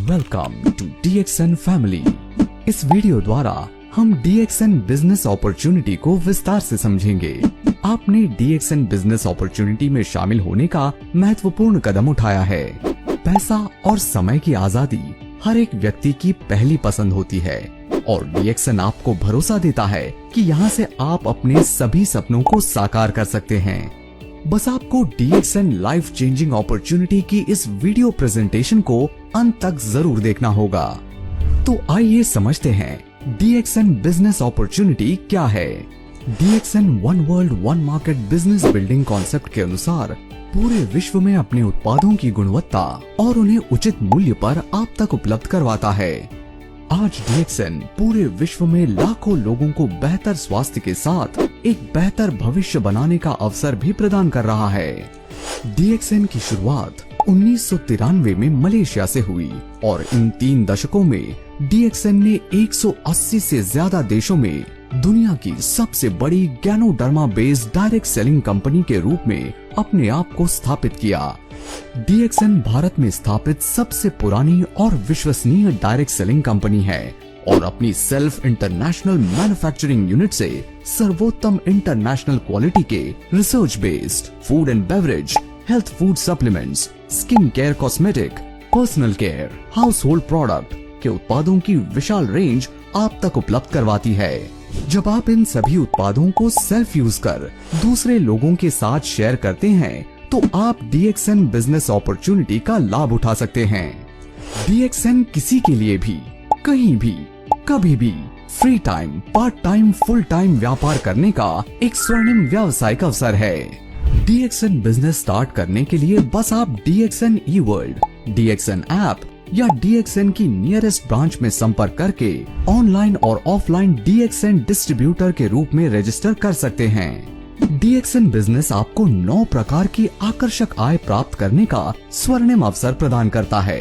Welcome to DXN family. इस video द्वारा हम DXN बिजनेस अपॉर्चुनिटी को विस्तार से समझेंगे। आपने DXN बिजनेस अपॉर्चुनिटी में शामिल होने का महत्वपूर्ण कदम उठाया है। पैसा और समय की आजादी हर एक व्यक्ति की पहली पसंद होती है और DXN आपको भरोसा देता है कि यहाँ से आप अपने सभी सपनों को साकार कर सकते हैं। बस आपको DXN लाइफ चेंजिंग अपॉर्चुनिटी की इस वीडियो प्रेजेंटेशन को अंत तक जरूर देखना होगा। तो आइए समझते हैं DXN बिजनेस अपॉर्चुनिटी क्या है। DXN one world one market business building concept के अनुसार पूरे विश्व में अपने उत्पादों की गुणवत्ता और उन्हें उचित मूल्य पर आप तक उपलब्ध करवाता है। आज DXN पूरे विश्व में लाखों लोगों को बेहतर स्वास्थ्य के साथ एक बेहतर भविष्य बनाने का अवसर भी प्रदान कर रहा है। DXN की शुरुआत 1993 में मलेशिया से हुई और इन 3 दशकों में DXN ने 180 से ज्यादा देशों में दुनिया की सबसे बड़ी ganoderma based direct selling company के रूप में अपने आप को स्थापित किया। DXN भारत में स्थापित सबसे पुरानी और विश्वसनीय डायरेक्ट सेलिंग कंपनी है और अपनी सेल्फ इंटरनेशनल मैन्युफैक्चरिंग यूनिट से सर्वोत्तम इंटरनेशनल क्वालिटी के research based food and beverage, health food supplements, skin care, cosmetic, personal care, house hold product के उत्पादों की विशाल रेंज आप तक उपलब्ध करवाती है। जब आप इन सभी उत्पादों को सेल्फ यूज कर दूसरे लोगों के साथ शेयर करते हैं तो आप DXN बिजनेस अपॉर्चुनिटी का लाभ उठा सकते हैं। DXN किसी के लिए भी, कहीं भी, कभी भी free time, part time, full time व्यापार करने का एक स्वर्णिम व्यावसायिक अवसर है। DXN बिजनेस स्टार्ट करने के लिए बस आप DXN eWorld, DXN ऐप या DXN की नियरेस्ट ब्रांच में संपर्क करके ऑनलाइन और ऑफलाइन DXN डिस्ट्रीब्यूटर के रूप में रजिस्टर कर सकते हैं। DXN बिजनेस आपको 9 प्रकार की आकर्षक आय प्राप्त करने का स्वर्णिम अवसर प्रदान करता है।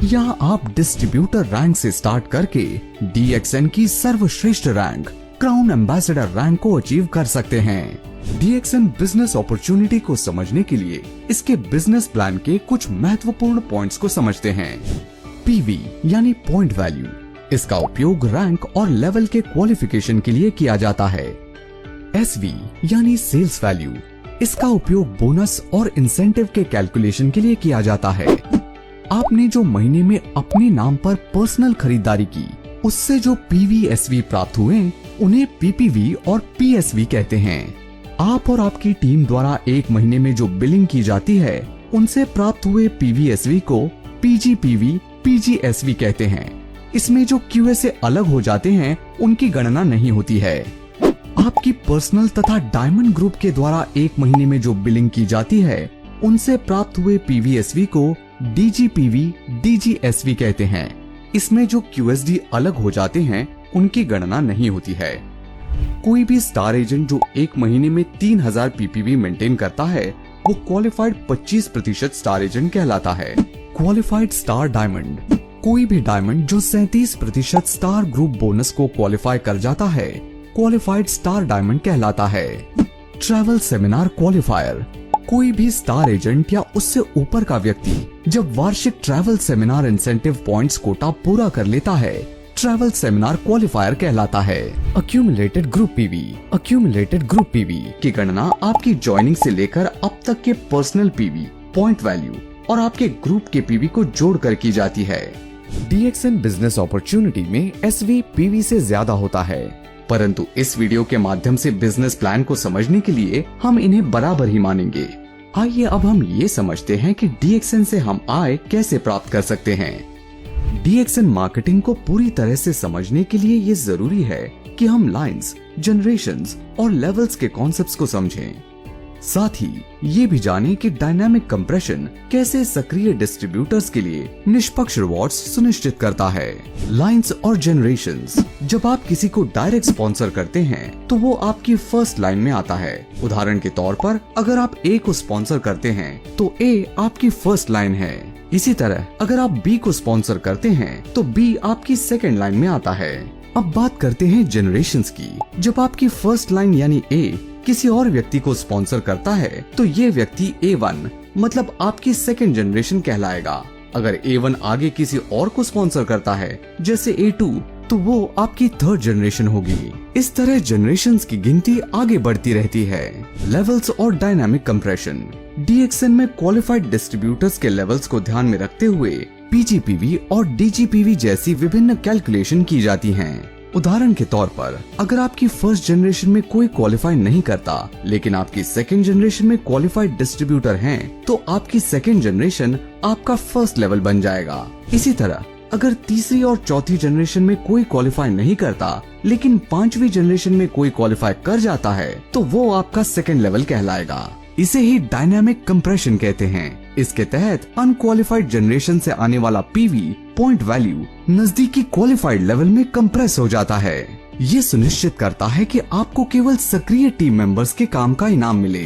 यहाँ आप डिस्ट्रीब्यूटर रैंक से स्टार्ट करके DXN की सर्वश्रेष्ठ रैंक क्राउन एम्बेसडर रैंक को अचीव कर सकते हैं। DXN बिजनेस अपॉर्चुनिटी को समझने के लिए इसके बिजनेस प्लान के कुछ महत्वपूर्ण पॉइंट्स को समझते हैं। PV यानी पॉइंट वैल्यू, इसका उपयोग रैंक और लेवल के क्वालिफिकेशन के लिए किया जाता है। SV यानी सेल्स वैल्यू, इसका उपयोग बोनस और इंसेंटिव के कैलकुलेशन के लिए किया जाता है। आपने जो महीने में अपने नाम पर पर्सनल खरीदारी की, उससे जो PVSV प्राप्त हुए उन्हें PPV और PSV कहते हैं। आप और आपकी टीम द्वारा एक महीने में जो बिलिंग की जाती है उनसे प्राप्त हुए PVSV को PGPV, PGSV कहते हैं। इसमें जो QA से अलग हो जाते हैं उनकी गणना नहीं होती है। आपकी पर्सनल तथा डायमंड ग्रुप के द्वारा एक महीने में जो बिलिंग की जाती है उनसे प्राप्त हुए PVSV को DGPV, DGSV कहते हैं। इसमें जो QSD अलग हो जाते हैं उनकी गणना नहीं होती है। कोई भी स्टार एजेंट जो एक महीने में 3000 PPV मेंटेन करता है वो क्वालिफाइड 25% स्टार एजेंट कहलाता है। क्वालिफाइड स्टार डायमंड, कोई भी डायमंड जो 37% स्टार ग्रुप बोनस को क्वालिफाई कर जाता है क्वालिफाइड स्टार डायमंड कहलाता है। ट्रैवल सेमिनार क्वालिफायर, कोई भी स्टार एजेंट या उससे ऊपर का व्यक्ति जब वार्षिक travel seminar incentive points quota पूरा कर लेता है ट्रैवल सेमिनार क्वालिफायर कहलाता है। Accumulated group PV, accumulated group PV की गणना आपकी ज्वाइनिंग से लेकर अब तक के पर्सनल PV, पॉइंट वैल्यू और आपके ग्रुप के PV को जोड़कर की जाती है। DXN बिजनेस अपॉर्चुनिटी में SV PV से ज्यादा होता है, परंतु इस वीडियो के माध्यम से बिजनेस प्लान को समझने के लिए हम इन्हें बराबर ही मानेंगे। आइए अब हम ये समझते हैं कि DXN से हम आय कैसे प्राप्त कर सकते हैं। DXN मार्केटिंग को पूरी तरह से समझने के लिए ये जरूरी है कि हम लाइंस, जनरेशंस और लेवल्स के कॉन्सेप्ट्स को समझें। साथ ही ये भी जानें कि डायनामिक कंप्रेशन कैसे सक्रिय डिस्ट्रीब्यूटर्स के लिए निष्पक्ष रिवॉर्ड्स सुनिश्चित करता है। लाइंस और जनरेशंस, जब आप किसी को डायरेक्ट स्पॉन्सर करते हैं तो वो आपकी फर्स्ट लाइन में आता है। उदाहरण के तौर पर अगर आप A को स्पॉन्सर करते हैं तो A आपकी फर्स्ट लाइन है। इसी तरह अगर आप B को स्पॉन्सर करते हैं तो B आपकी सेकेंड लाइन में आता है। अब बात करते हैं जनरेशंस की। जब आपकी फर्स्ट लाइन यानी A किसी और व्यक्ति को स्पॉन्सर करता है तो ये व्यक्ति A1 मतलब आपकी सेकेंड जनरेशन कहलाएगा। अगर A1 आगे किसी और को स्पॉन्सर करता है जैसे A2, तो वो आपकी थर्ड जनरेशन होगी। इस तरह जनरेशंस की गिनती आगे बढ़ती रहती है। लेवल्स और डायनामिक कंप्रेशन। DXN में क्वालिफाइड डिस्ट्रीब्यूटर्स के लेवल्स को ध्यान में रखते हुए PGPV और DGPV जैसी विभिन्न कैलकुलेशन की जाती हैं। उदाहरण के तौर पर अगर आपकी फर्स्ट जनरेशन में कोई क्वालिफाई नहीं करता, लेकिन आपकी सेकेंड जनरेशन में क्वालिफाइड डिस्ट्रीब्यूटर हैं, तो आपकी सेकेंड जनरेशन आपका फर्स्ट लेवल बन जाएगा। इसी तरह अगर तीसरी और चौथी जनरेशन में कोई क्वालिफाई नहीं करता, लेकिन पांचवी जनरेशन में कोई क्वालिफाई कर जाता है, तो वो आपका सेकेंड लेवल कहलाएगा। इसे ही डायनामिक कंप्रेशन कहते हैं। इसके तहत अनक्वालिफाइड जनरेशन से आने वाला PV पॉइंट वैल्यू नजदीकी क्वालिफाइड लेवल में कंप्रेस हो जाता है। ये सुनिश्चित करता है कि आपको केवल सक्रिय टीम मेंबर्स के काम का इनाम मिले।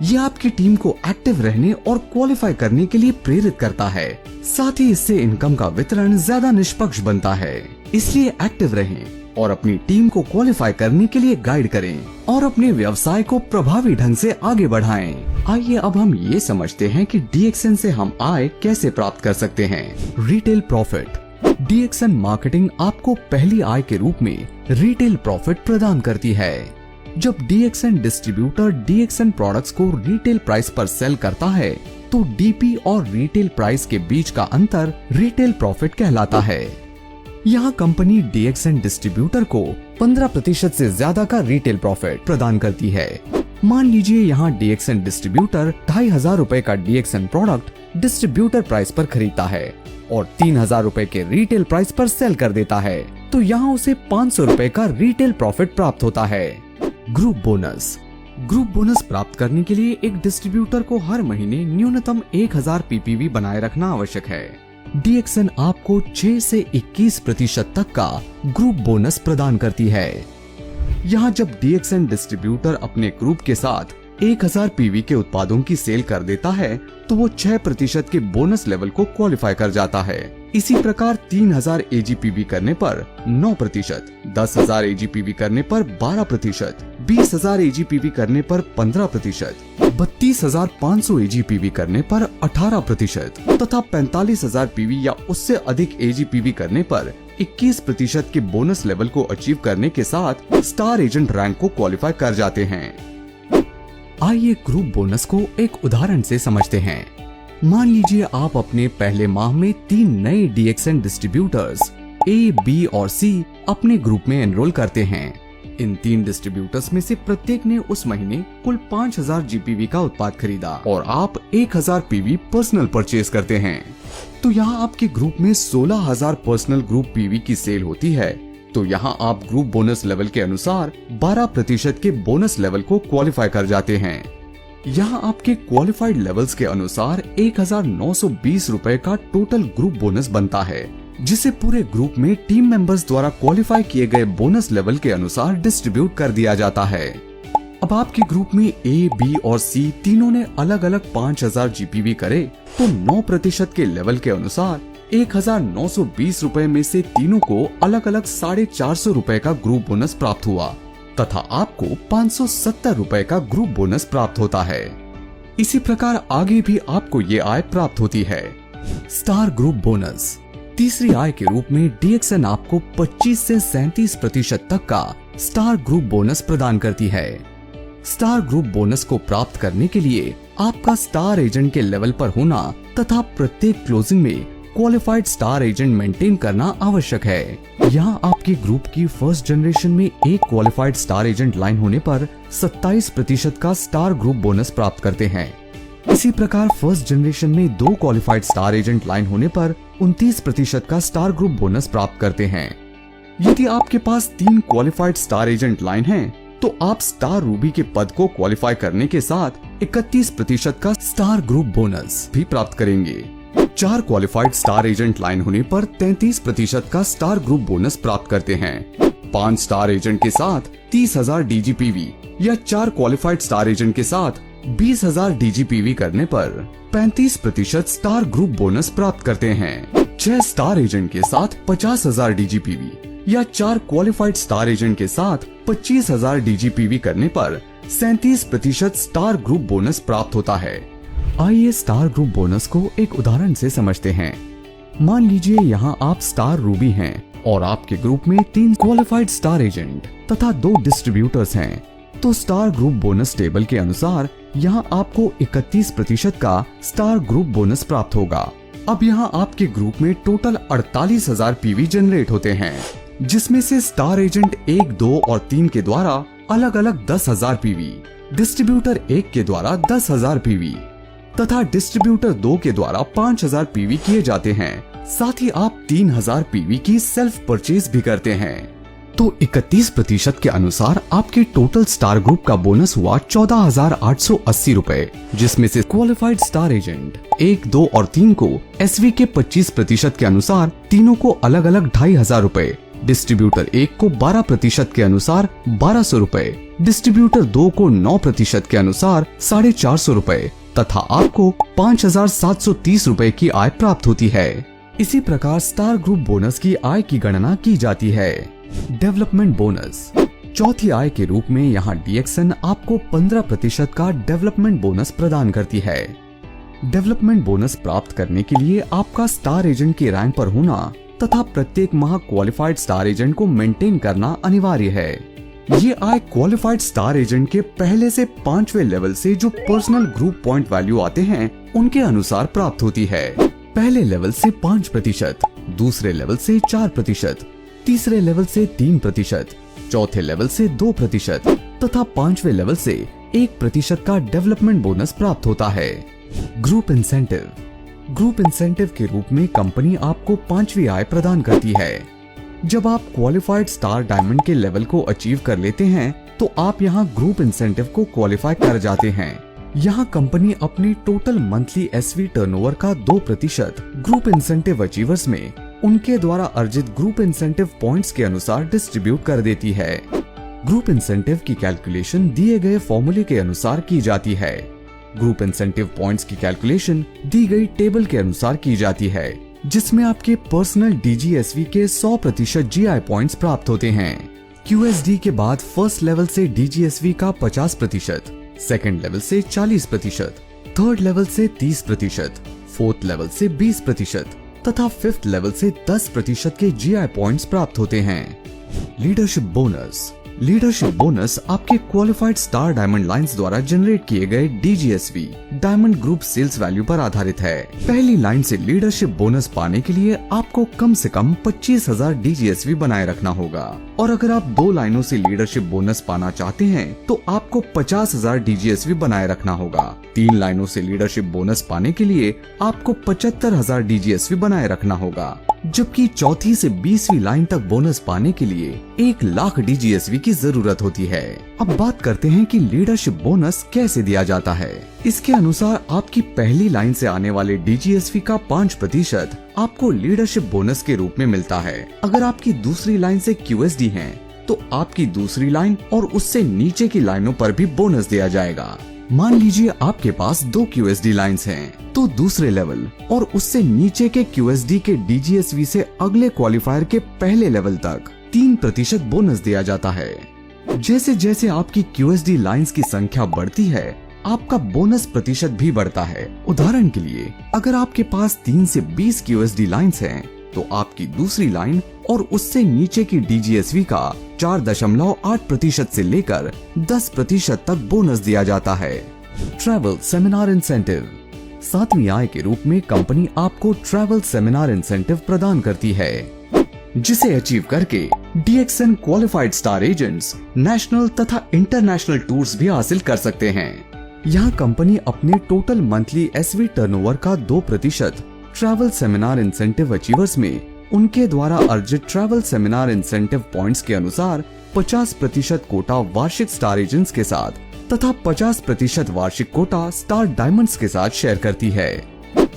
ये आपकी टीम को एक्टिव रहने और क्वालिफाई करने के लिए प्रेरित करता है। साथ ही इससे इनकम का वितरण ज्यादा निष्पक्ष बनता है। इसलिए एक्टिव रहें और अपनी टीम को क्वालिफाई करने के लिए गाइड करें और अपने व्यवसाय को प्रभावी ढंग से आगे बढ़ाएं। आइए अब हम ये समझते हैं कि DXN से हम आय कैसे प्राप्त कर सकते हैं। Retail profit. DXN मार्केटिंग आपको पहली आय के रूप में रिटेल प्रॉफिट प्रदान करती है। जब DXN डिस्ट्रीब्यूटर DXN प्रोडक्ट्स को रिटेल प्राइस पर सेल करता है, तो DP और रिटेल प्राइस के बीच का अंतर रिटेल प्रॉफिट कहलाता है। यहाँ कंपनी DXN डिस्ट्रीब्यूटर को 15% से ज्यादा का रिटेल प्रॉफिट प्रदान करती है। मान लीजिए यहाँ DXN डिस्ट्रीब्यूटर 2500 रुपए का DXN प्रोडक्ट डिस्ट्रीब्यूटर प्राइस पर खरीदता है और 3000 रुपए के रिटेल प्राइस पर सेल कर देता है, तो यहाँ उसे 500 रुपए का रिटेल प्रॉफिट प्राप्त होता है। Group bonus. ग्रुप बोनस प्राप्त करने के लिए एक डिस्ट्रीब्यूटर को हर महीने न्यूनतम 1000 PPV बनाए रखना आवश्यक है। DXN आपको 6 से 21% तक का ग्रुप बोनस प्रदान करती है। यहाँ जब DXN डिस्ट्रीब्यूटर अपने ग्रुप के साथ 1000 PV के उत्पादों की सेल कर देता है, तो वो 6% के बोनस लेवल को क्वालिफाई कर जाता है। इसी प्रकार 3000 AGPV करने पर 9%, 10,000 AGPV करने पर 12%, 20,000 AGPV करने पर 15%, 32,500 AGPV करने पर 18% तथा 45,000 PV या उससे अधिक AGPV करने पर 21% के बोनस लेवल को अचीव करने के साथ स्टार एजेंट रैंक को क्वालिफाई कर जाते हैं। आइए ग्रुप बोनस को एक उदाहरण से समझते हैं। मान लीजिए आप अपने पहले माह में 3 नए DXN डिस्ट्रीब्यूटर्स A, B और C अपने ग्रुप में एनरोल करते हैं। इन 3 डिस्ट्रीब्यूटर्स में से प्रत्येक ने उस महीने कुल 5000 GPV का उत्पाद खरीदा और आप 1000 PV पर्सनल परचेज करते हैं। तो यहाँ आपके ग्रुप में 16000 पर्सनल ग्रुप PV की सेल होती है। तो यहाँ आप ग्रुप बोनस लेवल के अनुसार 12% के बोनस लेवल को क्वालिफाई कर जाते हैं। यहाँ आपके क्वालिफाइड लेवल्स के अनुसार 1920 रुपए का टोटल ग्रुप बोनस बनता है, जिसे पूरे ग्रुप में टीम मेंबर्स द्वारा क्वालिफाई किए गए बोनस लेवल के अनुसार डिस्ट्रीब्यूट कर दिया जाता है। अब आपके ग्रुप में A, B और C तीनों ने अलग अलग 5000 GPV करे, तो 9% के लेवल के अनुसार 1920 रुपए में से तीनों को अलग अलग 450 रुपए का ग्रुप बोनस प्राप्त हुआ तथा आपको 570 रुपए का ग्रुप बोनस प्राप्त होता है। इसी प्रकार आगे भी आपको ये आय प्राप्त होती है। Star group bonus. तीसरी आय के रूप में DXN आपको 25 से 37% तक का स्टार ग्रुप बोनस प्रदान करती है। स्टार ग्रुप बोनस को प्राप्त करने के लिए आपका स्टार एजेंट के लेवल पर होना तथा प्रत्येक क्लोजिंग में क्वालिफाइड स्टार एजेंट मेंटेन करना आवश्यक है। यहाँ आपके ग्रुप की फर्स्ट जनरेशन में एक क्वालिफाइड स्टार एजेंट लाइन होने पर 27% का स्टार ग्रुप बोनस प्राप्त करते हैं। इसी प्रकार फर्स्ट जनरेशन में 2 क्वालिफाइड स्टार एजेंट लाइन होने पर 29% का स्टार ग्रुप बोनस प्राप्त करते हैं। यदि आपके पास 3 क्वालिफाइड स्टार एजेंट लाइन हैं, तो आप स्टार रूबी के पद को क्वालिफाई करने के साथ 31% का स्टार ग्रुप बोनस भी प्राप्त करेंगे। 4 क्वालिफाइड स्टार एजेंट लाइन होने पर 33% का स्टार ग्रुप बोनस प्राप्त करते हैं। 5 स्टार एजेंट के साथ 30,000 DGPV या 4 क्वालिफाइड स्टार एजेंट के साथ 20,000 DGPV करने पर 35% स्टार ग्रुप बोनस प्राप्त करते हैं। 6 स्टार एजेंट के साथ 50,000 DGPV या 4 क्वालिफाइड स्टार एजेंट के साथ 25,000 DGPV करने पर 37% स्टार ग्रुप बोनस प्राप्त होता है। आइए स्टार ग्रुप बोनस को एक उदाहरण से समझते हैं। मान लीजिए यहाँ आप स्टार रूबी हैं और आपके ग्रुप में 3 क्वालिफाइड स्टार एजेंट तथा 2 डिस्ट्रीब्यूटर्स हैं, तो स्टार ग्रुप बोनस टेबल के अनुसार यहाँ आपको 31% का स्टार ग्रुप बोनस प्राप्त होगा। अब यहाँ आपके ग्रुप में टोटल 48,000 पीवी जनरेट होते हैं, जिसमें से स्टार एजेंट 1, 2 और 3 के द्वारा अलग अलग 10,000 पीवी, डिस्ट्रीब्यूटर 1 के द्वारा 10,000 पीवी तथा डिस्ट्रीब्यूटर 2 के द्वारा 5,000 पीवी किए जाते हैं। साथ ही आप 3,000 पीवी की सेल्फ परचेज भी करते हैं। तो 31% के अनुसार आपके टोटल स्टार ग्रुप का बोनस हुआ 14,880 रुपए, जिसमें से क्वालिफाइड स्टार एजेंट 1, 2 और 3 को एसवी के 25% के अनुसार तीनों को अलग अलग 2,500 रुपए, डिस्ट्रीब्यूटर 1 को 12% के अनुसार 1,200 रुपए, डिस्ट्रीब्यूटर 2 को 9% के अनुसार 450 रुपए तथा आपको 5,730 रुपए की आय प्राप्त होती है। इसी प्रकार स्टार ग्रुप बोनस की आय की गणना की जाती है। डेवलपमेंट बोनस चौथी आय के रूप में यहाँ डीएक्सएन आपको 15% का डेवलपमेंट बोनस प्रदान करती है। डेवलपमेंट बोनस प्राप्त करने के लिए आपका स्टार एजेंट के रैंक पर होना तथा प्रत्येक माह क्वालिफाइड स्टार एजेंट को मेंटेन करना अनिवार्य है। ये आय क्वालिफाइड स्टार एजेंट के पहले से 5वें लेवल से जो पर्सनल ग्रुप पॉइंट वैल्यू आते हैं उनके अनुसार प्राप्त होती है। पहले लेवल से 5%, दूसरे लेवल से 4%, तीसरे लेवल से 3%, चौथे लेवल से 2% तथा 5वें लेवल से 1% का डेवलपमेंट बोनस प्राप्त होता है। ग्रुप इंसेंटिव के रूप में कंपनी आपको 5वीं आय प्रदान करती है। जब आप क्वालिफाइड स्टार डायमंड के लेवल को अचीव कर लेते हैं तो आप यहाँ ग्रुप इंसेंटिव को क्वालिफाई कर जाते हैं। यहाँ कंपनी अपनी टोटल मंथली एसवी टर्नओवर का 2% ग्रुप इंसेंटिव अचीवर्स में उनके द्वारा अर्जित ग्रुप इंसेंटिव पॉइंट्स के अनुसार डिस्ट्रीब्यूट कर देती है। ग्रुप इंसेंटिव की कैलकुलेशन दिए गए फॉर्मूले के अनुसार की जाती है। ग्रुप इंसेंटिव पॉइंट्स की कैलकुलेशन दी गई टेबल के अनुसार की जाती है, जिसमें आपके पर्सनल डीजीएसवी के 100% जीआई पॉइंट्स प्राप्त होते हैं। क्यूएसडी के बाद फर्स्ट लेवल से डीजीएसवी का 50%, सेकंड लेवल से 40%, थर्ड लेवल से 30%, फोर्थ लेवल से 20% तथा फिफ्थ लेवल से 10% के जीआई पॉइंट्स प्राप्त होते हैं। लीडरशिप बोनस आपके क्वालिफाइड स्टार डायमंड लाइंस द्वारा जनरेट किए गए डीजीएसवी डायमंड ग्रुप सेल्स वैल्यू पर आधारित है। पहली लाइन से लीडरशिप बोनस पाने के लिए आपको कम से कम 25,000 डीजीएसवी बनाए रखना होगा और अगर आप 2 लाइनों से लीडरशिप बोनस पाना चाहते हैं तो आपको 50,000 डीजीएसवी बनाए रखना होगा। 3 लाइनों से लीडरशिप बोनस पाने के लिए आपको 75,000 डीजीएसवी बनाए रखना होगा, जबकि चौथी से 20वीं लाइन तक बोनस पाने के लिए 1 लाख डीजीएसवी की जरूरत होती है। अब बात करते हैं कि लीडरशिप बोनस कैसे दिया जाता है। इसके अनुसार आपकी पहली लाइन से आने वाले डीजीएसवी का 5% आपको लीडरशिप बोनस के रूप में मिलता है। अगर आपकी दूसरी लाइन से क्यूएसडी है तो आपकी दूसरी लाइन और उससे नीचे की लाइनों पर भी बोनस दिया जाएगा। मान लीजिए आपके पास 2 क्यूएसडी लाइंस हैं, तो दूसरे लेवल और उससे नीचे के क्यूएसडी के डीजीएसवी से अगले क्वालिफायर के पहले लेवल तक 3% बोनस दिया जाता है। जैसे जैसे आपकी क्यूएसडी लाइंस की संख्या बढ़ती है आपका बोनस प्रतिशत भी बढ़ता है। उदाहरण के लिए अगर आपके पास 3 से 20 क्यूएसडी लाइंस हैं, तो आपकी दूसरी लाइन और उससे नीचे की डीजीएसवी का 4.8% से लेकर 10% तक बोनस दिया जाता है। ट्रैवल सेमिनार इंसेंटिव 7वीं आय के रूप में कंपनी आपको ट्रैवल सेमिनार इंसेंटिव प्रदान करती है, जिसे अचीव करके DXN qualified star agents national तथा इंटरनेशनल टूर्स भी हासिल कर सकते हैं। यहाँ कंपनी अपने टोटल मंथली एसवी टर्नओवर का 2% ट्रैवल सेमिनार इंसेंटिव अचीवर्स में उनके द्वारा अर्जित ट्रैवल सेमिनार इंसेंटिव पॉइंट्स के अनुसार 50% कोटा वार्षिक स्टार एजेंट्स के साथ तथा 50% वार्षिक कोटा स्टार डायमंड्स के साथ शेयर करती है।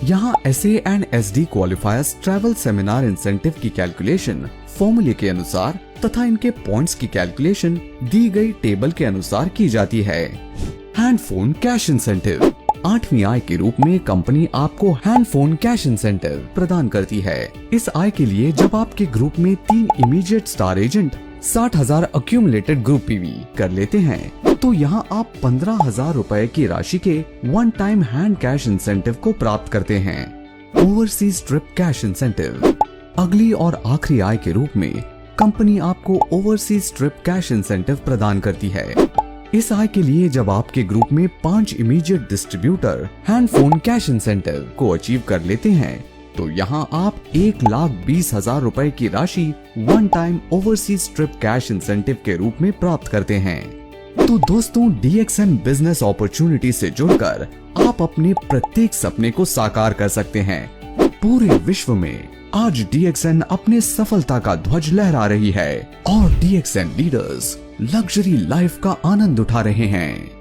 यहाँ SA and SD क्वालिफायर्स travel seminar incentive की कैलकुलेशन फॉर्मूले के अनुसार तथा इनके पॉइंट्स की कैलकुलेशन दी गई टेबल के अनुसार की जाती है। हैंड फोन कैश इंसेंटिव 8वीं आय के रूप में कंपनी आपको हैंड फोन कैश इंसेंटिव प्रदान करती है। इस आय के लिए जब आपके ग्रुप में 3 immediate star agent 60,000 accumulated group PV कर लेते हैं तो यहाँ आप 15,000 रुपए की राशि के one time hand cash incentive को प्राप्त करते हैं। Overseas trip cash incentive. अगली और आखिरी आय के रूप में कंपनी आपको ओवरसीज ट्रिप कैश इंसेंटिव प्रदान करती है। इस आय के लिए जब आपके ग्रुप में 5 immediate distributor hand phone cash incentive को अचीव कर लेते हैं तो यहाँ आप 1,20,000 रुपए की राशि one time overseas trip cash incentive के रूप में प्राप्त करते हैं। तो दोस्तों, DXN बिजनेस अपॉर्चुनिटी से जुड़कर आप अपने प्रत्येक सपने को साकार कर सकते हैं। पूरे विश्व में आज DXN अपने सफलता का ध्वज लहरा रही है और DXN लीडर्स लग्जरी लाइफ का आनंद उठा रहे हैं।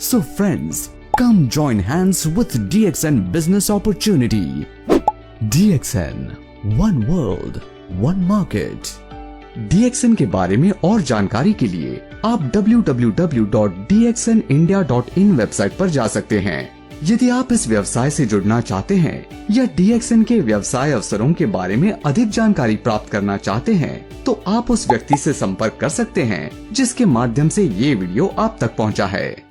So friends, come join hands with DXN business opportunity. DXN, one world, one market. DXN के बारे में और जानकारी के लिए आप www.dxnindia.in वेबसाइट पर जा सकते हैं। यदि आप इस व्यवसाय से जुड़ना चाहते हैं या DXN के व्यवसाय अवसरों के बारे में अधिक जानकारी प्राप्त करना चाहते हैं तो आप उस व्यक्ति से संपर्क कर सकते हैं जिसके माध्यम से ये वीडियो आप तक पहुंचा है।